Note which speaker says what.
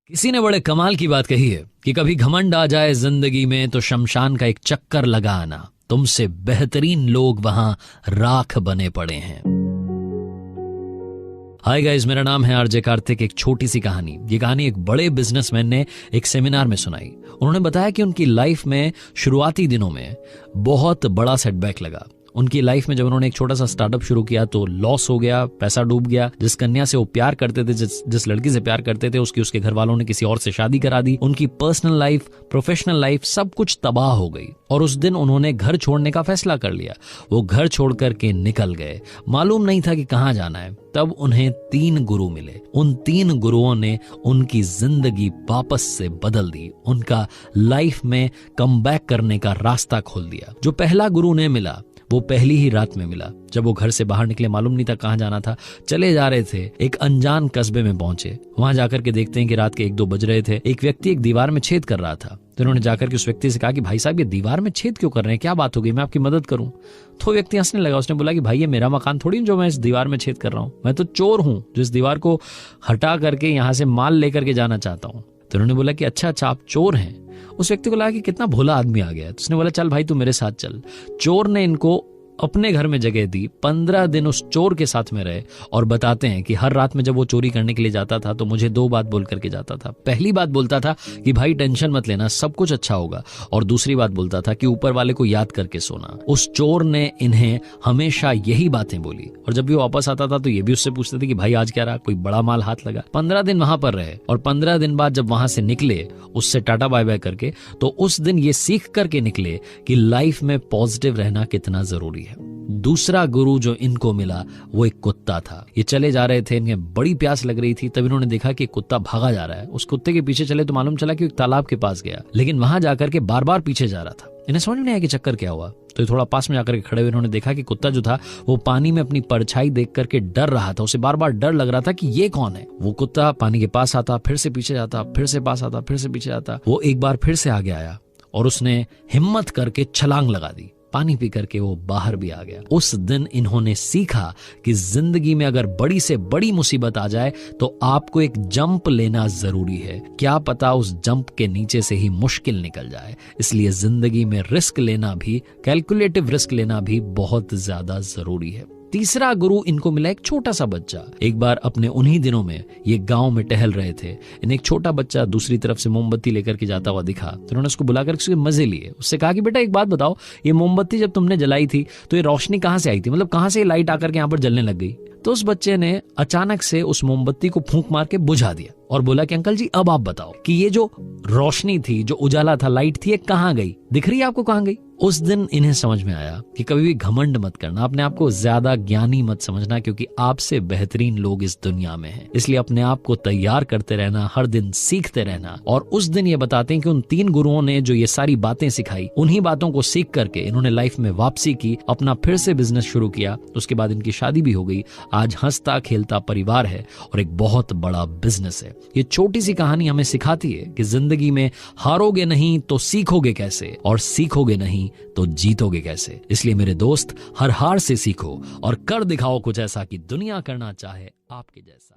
Speaker 1: किसी ने बड़े कमाल की बात कही है कि कभी घमंड आ जाए जिंदगी में तो शमशान का एक चक्कर लगा आना, तुमसे बेहतरीन लोग वहां राख बने पड़े हैं। हाय गाइस, मेरा नाम है आरजे कार्तिक। एक छोटी सी कहानी, ये कहानी एक बड़े बिजनेसमैन ने एक सेमिनार में सुनाई। उन्होंने बताया कि उनकी लाइफ में शुरुआती दिनों में बहुत बड़ा सेटबैक लगा। उनकी लाइफ में जब उन्होंने एक छोटा सा स्टार्टअप शुरू किया तो लॉस हो गया, पैसा डूब गया। जिस कन्या से वो प्यार करते थे, जिस लड़की से प्यार करते थे, उसके घर वालों ने किसी और से शादी करा दी। उनकी पर्सनल लाइफ, प्रोफेशनल लाइफ, सब कुछ तबाह हो गई। और उस दिन उन्होंने घर छोड़ने का फैसला कर लिया। वो घर छोड़ करके निकल गए। मालूम नहीं था कि कहाँ जाना है। तब उन्हें 3 गुरु मिले। उन 3 गुरुओं ने उनकी जिंदगी वापस से बदल दी, उनका लाइफ में कमबैक करने का रास्ता खोल दिया। जो पहला गुरु ने मिला वो पहली ही रात में मिला। जब वो घर से बाहर निकले, मालूम नहीं था कहाँ जाना था, चले जा रहे थे, एक अनजान कस्बे में पहुंचे। वहां जाकर के देखते हैं कि रात के 1-2 बज रहे थे। एक व्यक्ति एक दीवार में छेद कर रहा था। तो उन्होंने जाकर के उस व्यक्ति से कहा कि भाई साहब, ये दीवार में छेद क्यों कर रहे हैं, क्या बात हो गई, मैं आपकी मदद करूं। तो व्यक्ति हंसने लगा। उसने बोला कि भाई, ये मेरा मकान थोड़ी जो मैं इस दीवार में छेद कर रहा हूं, मैं तो चोर हूं जो इस दीवार को हटा करके यहां से माल लेकर के जाना चाहता हूं। तो उन्होंने बोला कि अच्छा आप चोर हैं। उस व्यक्ति को लगा कि कितना भोला आदमी आ गया। तो उसने बोला चल भाई, तू मेरे साथ चल। चोर ने इनको अपने घर में जगह दी। 15 दिन उस चोर के साथ में रहे। और बताते हैं कि हर रात में जब वो चोरी करने के लिए जाता था तो मुझे 2 बात बोल करके जाता था। पहली बात बोलता था कि भाई टेंशन मत लेना, सब कुछ अच्छा होगा। और दूसरी बात बोलता था कि ऊपर वाले को याद करके सोना। उस चोर ने इन्हें हमेशा यही बातें बोली। और जब भी वापस आता था तो ये भी उससे पूछते थे कि भाई आज क्या रहा, कोई बड़ा माल हाथ लगा। 15 दिन वहां पर रहे। और 15 दिन बाद जब वहां से निकले, उससे टाटा बाय बाय करके, तो उस दिन ये सीख करके निकले कि लाइफ में पॉजिटिव रहना कितना जरूरी है। दूसरा गुरु जो इनको मिला वो एक कुत्ता था। ये चले जा रहे थे, इन्हें बड़ी प्यास लग रही थी। तब इन्होंने देखा कि कुत्ता भागा जा रहा है। उस कुत्ते के पीछे चले तो मालूम चला कि एक तालाब के पास गया, लेकिन वहां जाकर के बार बार पीछे जा रहा था। इन्हें समझ में नहीं आया कि चक्कर क्या हुआ। तो ये थोड़ा पास में जाकर के खड़े हुए इन्होंने देखा कि कुत्ता जो था वो पानी में अपनी परछाई देख करके डर रहा था। उसे बार बार डर लग रहा था कि ये कौन है। वो कुत्ता पानी के पास आता, फिर से पीछे जाता, फिर से पास आता, फिर से पीछे जाता। वो एक बार फिर से आगे आया और उसने हिम्मत करके छलांग लगा दी। पानी पी करके वो बाहर भी आ गया। उस दिन इन्होंने सीखा कि जिंदगी में अगर बड़ी से बड़ी मुसीबत आ जाए तो आपको एक जंप लेना जरूरी है। क्या पता उस जंप के नीचे से ही मुश्किल निकल जाए। इसलिए जिंदगी में रिस्क लेना भी, कैलकुलेटिव रिस्क लेना भी बहुत ज्यादा जरूरी है। तीसरा गुरु इनको मिला एक छोटा सा बच्चा। एक बार अपने उन्हीं दिनों में ये गांव में टहल रहे थे। इन्हें एक छोटा बच्चा दूसरी तरफ से मोमबत्ती लेकर के जाता हुआ दिखा। तो उन्होंने उसको बुलाकर उसके मजे लिए। उससे कहा कि बेटा एक बात बताओ, ये मोमबत्ती जब तुमने जलाई थी तो ये रोशनी कहां से आई थी, मतलब कहां से ये लाइट आकर के यहाँ पर जलने लग गई। तो उस बच्चे ने अचानक से उस मोमबत्ती को फूंक मार के बुझा दिया और बोला कि अंकल जी अब आप बताओ कि ये जो रोशनी थी, जो उजाला था, लाइट थी, ये कहां गई, दिख रही है आपको कहां गई। उस दिन इन्हें समझ में आया कि कभी भी घमंड मत करना, अपने आप को ज्यादा ज्ञानी मत समझना, क्योंकि आपसे बेहतरीन लोग इस दुनिया में हैं। इसलिए अपने आप को तैयार करते रहना, हर दिन सीखते रहना। और उस दिन ये बताते हैं कि उन 3 गुरुओं ने जो ये सारी बातें सिखाई, उन्हीं बातों को सीख करके इन्होंने लाइफ में वापसी की, अपना फिर से बिजनेस शुरू किया। उसके बाद इनकी शादी भी हो गई। आज हंसता खेलता परिवार है और एक बहुत बड़ा बिजनेस है। ये छोटी सी कहानी हमें सिखाती है कि जिंदगी में हारोगे नहीं तो सीखोगे कैसे, और सीखोगे नहीं तो जीतोगे कैसे। इसलिए मेरे दोस्त, हर हार से सीखो और कर दिखाओ कुछ ऐसा कि दुनिया करना चाहे आपके जैसा।